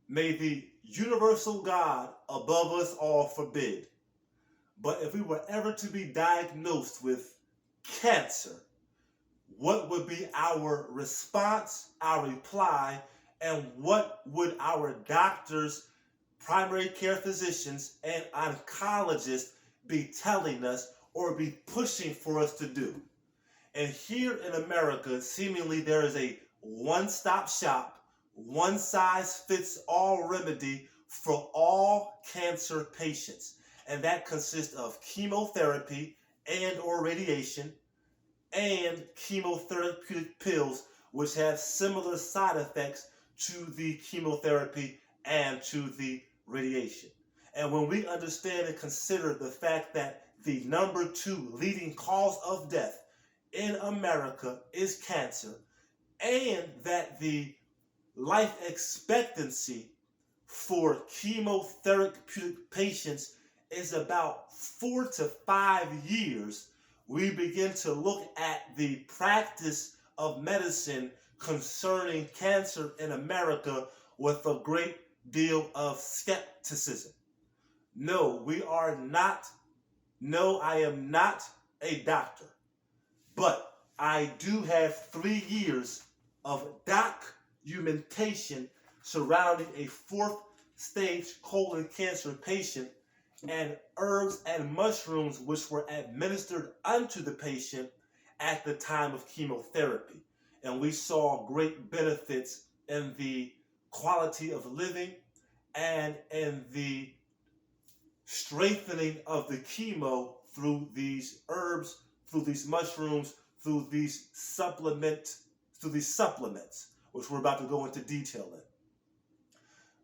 May the universal God above us all forbid. But if we were ever to be diagnosed with cancer, what would be our response, our reply, and what would our doctors, primary care physicians, and oncologists be telling us or be pushing for us to do? And here in America, seemingly there is a one-stop shop, one-size-fits-all remedy for all cancer patients. And that consists of chemotherapy and or radiation and chemotherapeutic pills, which have similar side effects to the chemotherapy and to the radiation. And when we understand and consider the fact that the number 2 leading cause of death in America is cancer, and that the life expectancy for chemotherapeutic patients is about 4 to 5 years, we begin to look at the practice of medicine concerning cancer in America with a great deal of skepticism. No, I am not a doctor, but I do have 3 years of documentation surrounding a 4th stage colon cancer patient and herbs and mushrooms which were administered unto the patient at the time of chemotherapy. And we saw great benefits in the quality of living and in the strengthening of the chemo through these herbs, through these mushrooms, through these supplements, which we're about to go into detail in.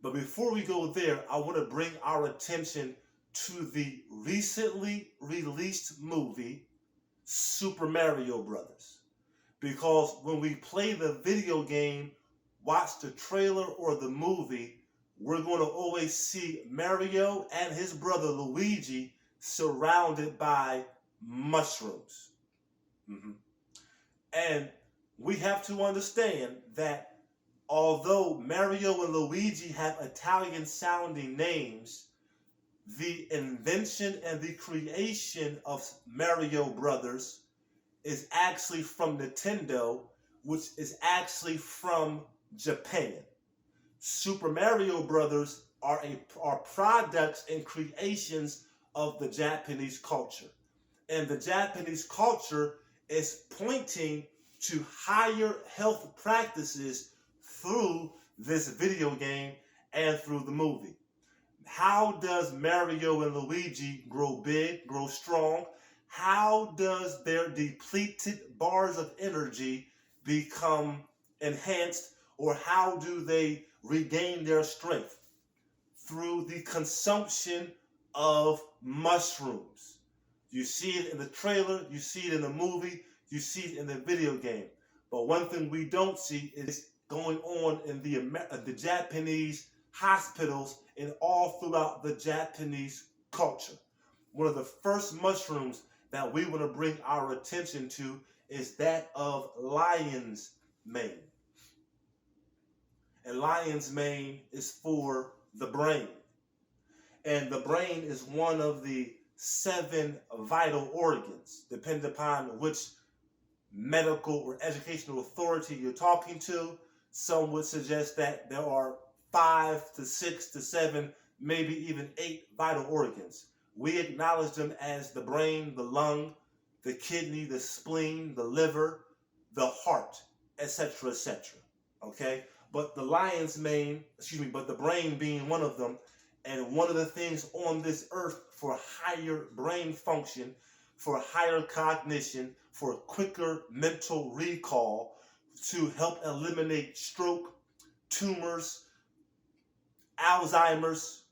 But before we go there, I want to bring our attention to the recently released movie, Super Mario Brothers. Because when we play the video game, watch the trailer or the movie, we're going to always see Mario and his brother Luigi surrounded by mushrooms. And we have to understand that although Mario and Luigi have Italian sounding names, the invention and the creation of Mario Brothers is actually from Nintendo, which is actually from Japan. Super Mario Brothers are products and creations of the Japanese culture. And the Japanese culture is pointing to higher health practices through this video game and through the movie. How does Mario and Luigi grow big, grow strong? How does their depleted bars of energy become enhanced, or how do they regain their strength? Through the consumption of mushrooms. You see it in the trailer, you see it in the movie, you see it in the video game. But one thing we don't see is going on in the Japanese hospitals and all throughout the Japanese culture. One of the first mushrooms that we want to bring our attention to is that of lion's mane. And lion's mane is for the brain. And the brain is one of the 7 vital organs, depending upon which medical or educational authority you're talking to. Some would suggest that there are 5 to 6 to 7, maybe even 8 vital organs. We acknowledge them as the brain, the lung, the kidney, the spleen, the liver, the heart, etc., etc. Okay? But the brain being one of them, and one of the things on this earth for higher brain function, for higher cognition, for quicker mental recall, to help eliminate stroke, tumors, Alzheimer's,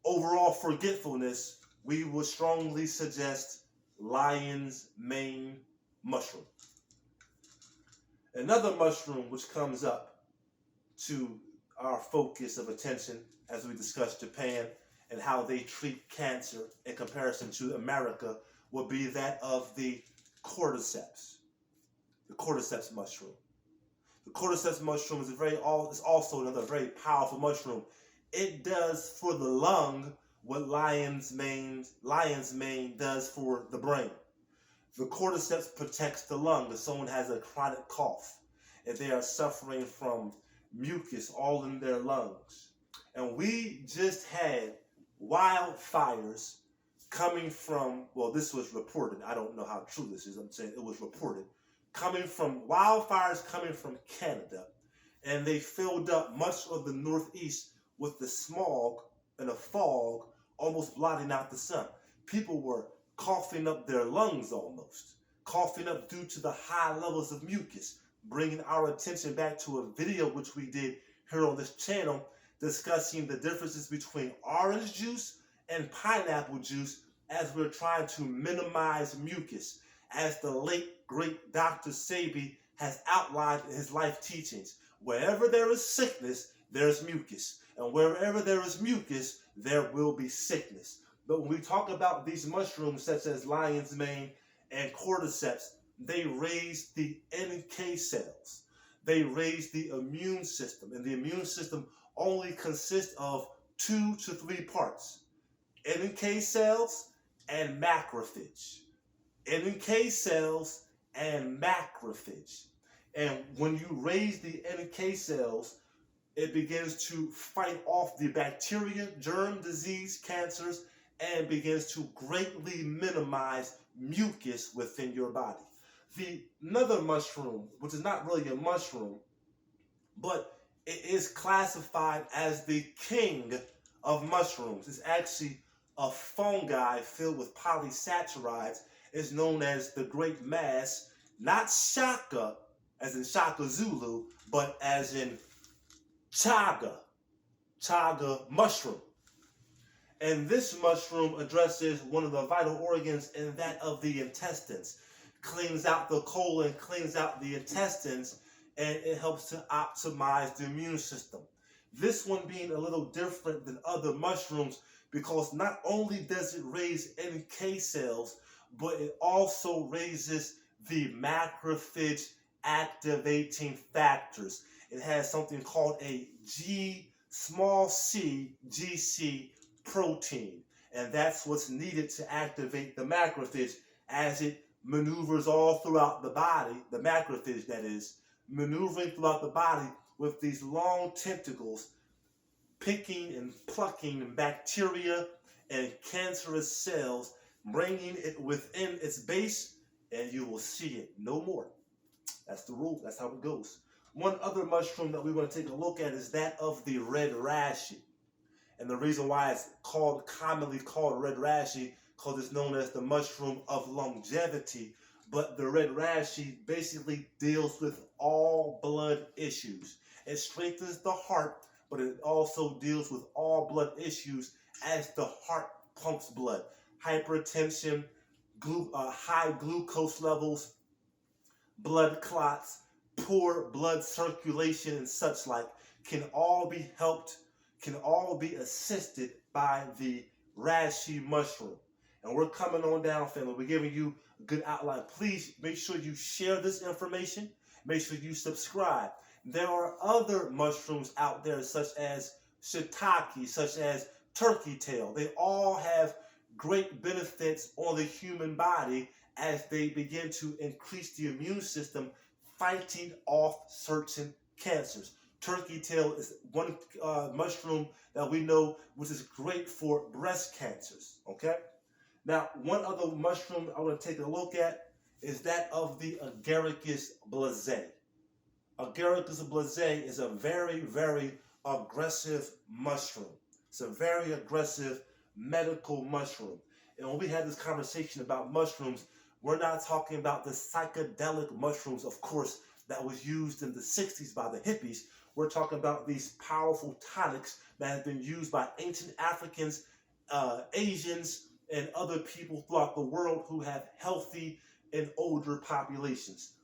overall forgetfulness, we would strongly suggest lion's mane mushroom. Another mushroom which comes up to our focus of attention as we discuss Japan and how they treat cancer in comparison to America would be that of the cordyceps mushroom. The cordyceps mushroom is also another very powerful mushroom. It does for the lung what lion's mane does for the brain. The cordyceps protects the lung if someone has a chronic cough, if they are suffering from mucus all in their lungs. And we just had wildfires coming from, well, this was reported. I don't know how true this is. I'm saying it was reported. Wildfires coming from Canada. And they filled up much of the Northeast with the smog and the fog almost blotting out the sun. People were coughing up their lungs almost, coughing up due to the high levels of mucus, bringing our attention back to a video which we did here on this channel discussing the differences between orange juice and pineapple juice as we're trying to minimize mucus, as the late, great Dr. Sebi has outlined in his life teachings. Wherever there is sickness, there's mucus. And wherever there is mucus, there will be sickness. But when we talk about these mushrooms such as lion's mane and cordyceps, they raise the NK cells. They raise the immune system. And the immune system only consists of 2 to 3 parts: NK cells and macrophage. NK cells and macrophage. And when you raise the NK cells, it begins to fight off the bacteria, germ, disease, cancers, and begins to greatly minimize mucus within your body. Another mushroom, which is not really a mushroom, but it is classified as the king of mushrooms. It's actually a fungi filled with polysaccharides. It's known as the great mass, not shaka, as in Shaka Zulu, but as in chaga mushroom. And this mushroom addresses one of the vital organs, and that of the intestines. Cleans out the colon, cleans out the intestines, and it helps to optimize the immune system. This one being a little different than other mushrooms because not only does it raise NK cells, but it also raises the macrophage activating factors. It has something called a GC protein, and that's what's needed to activate the macrophage as it maneuvers all throughout the body, the macrophage that is, maneuvering throughout the body with these long tentacles, picking and plucking bacteria and cancerous cells, bringing it within its base, and you will see it no more. That's the rule. That's how it goes. One other mushroom that we want to take a look at is that of the red rashi. And the reason why it's commonly called red rashi, because it's known as the mushroom of longevity. But the red rashi basically deals with all blood issues. It strengthens the heart, but it also deals with all blood issues as the heart pumps blood. Hypertension, high glucose levels, blood clots, poor blood circulation, and such like can all be assisted by the rashi mushroom. And we're coming on down, family. We're giving you a good outline. Please make sure you share this information. Make sure you subscribe. There are other mushrooms out there such as shiitake, such as turkey tail. They all have great benefits on the human body as they begin to increase the immune system, fighting off certain cancers. Turkey tail is one mushroom that we know which is great for breast cancers. Okay? Now, one other mushroom I want to take a look at is that of the Agaricus blazei. Agaricus blazei is a very, very aggressive mushroom. It's a very aggressive medical mushroom. And when we had this conversation about mushrooms, we're not talking about the psychedelic mushrooms, of course, that was used in the 60s by the hippies. We're talking about these powerful tonics that have been used by ancient Africans, Asians, and other people throughout the world who have healthy and older populations.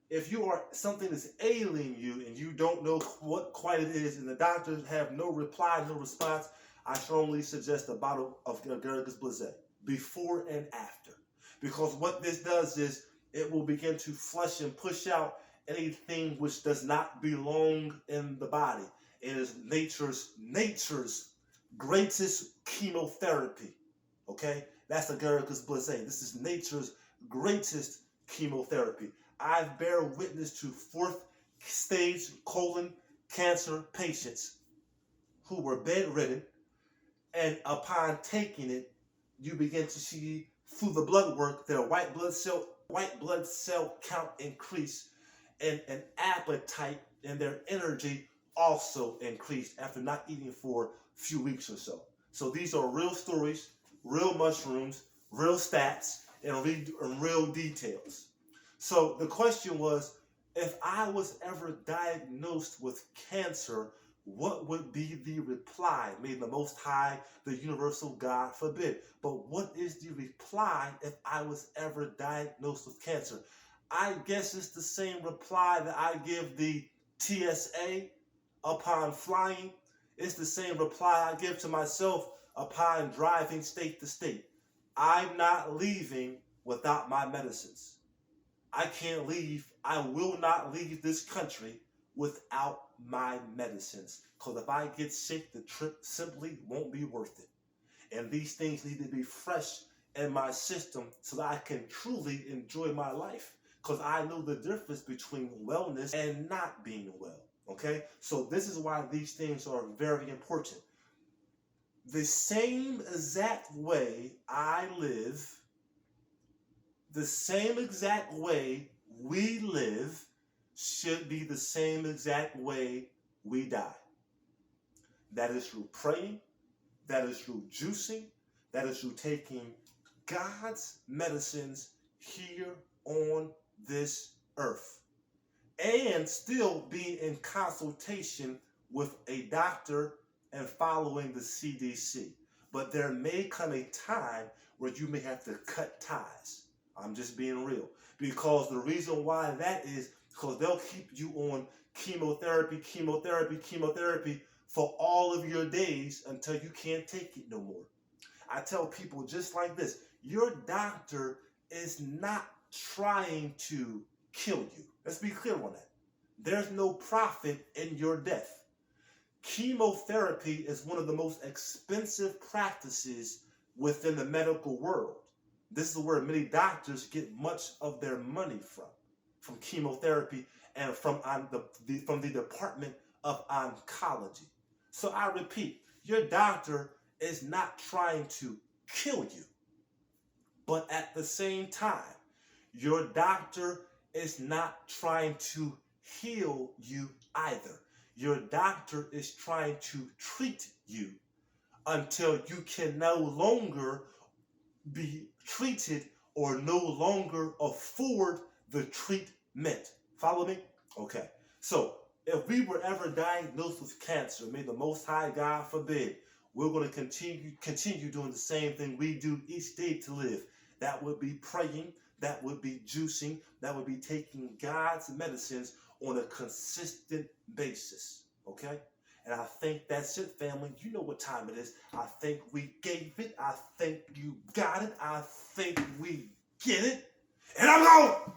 If you are something that's ailing you and you don't know what quite it is, and the doctors have no reply, no response, I strongly suggest a bottle of Agaricus blazei before and after. Because what this does is it will begin to flush and push out anything which does not belong in the body. It is nature's greatest chemotherapy. Okay? That's Agaricus blissei. This is nature's greatest chemotherapy. I bear witness to fourth stage colon cancer patients who were bedridden, and upon taking it, you begin to see through the blood work their white blood cell count increase, and an appetite and their energy also increased after not eating for a few weeks or so. So these are real stories, real mushrooms, real stats, and real details. So the question was, if I was ever diagnosed with cancer, what would be the reply? May the Most High, the universal God forbid. But what is the reply if I was ever diagnosed with cancer? I guess it's the same reply that I give the TSA upon flying. It's the same reply I give to myself upon driving state to state. I'm not leaving without my medicines. I can't leave. I will not leave this country without my medicines. Because if I get sick, the trip simply won't be worth it. And these things need to be fresh in my system so that I can truly enjoy my life. Because I know the difference between wellness and not being well. Okay? So this is why these things are very important. The same exact way I live, the same exact way we live, should be the same exact way we die. That is through praying, that is through juicing, that is through taking God's medicines here on this earth. And still being in consultation with a doctor and following the CDC. But there may come a time where you may have to cut ties. I'm just being real. Because the reason why that is because they'll keep you on chemotherapy for all of your days until you can't take it no more. I tell people just like this, your doctor is not trying to kill you. Let's be clear on that. There's no profit in your death. Chemotherapy is one of the most expensive practices within the medical world. This is where many doctors get much of their money from chemotherapy and from the Department of Oncology. So I repeat, your doctor is not trying to kill you, but at the same time, your doctor is not trying to heal you either. Your doctor is trying to treat you until you can no longer be treated or no longer afford the treatment. Follow me? Okay. So if we were ever diagnosed with cancer, may the Most High God forbid, we're going to continue doing the same thing we do each day to live. That would be praying, that would be juicing, that would be taking God's medicines on a consistent basis. Okay? And I think that's it, family. You know what time it is. I think we gave it. I think you got it. I think we get it. And I'm gone!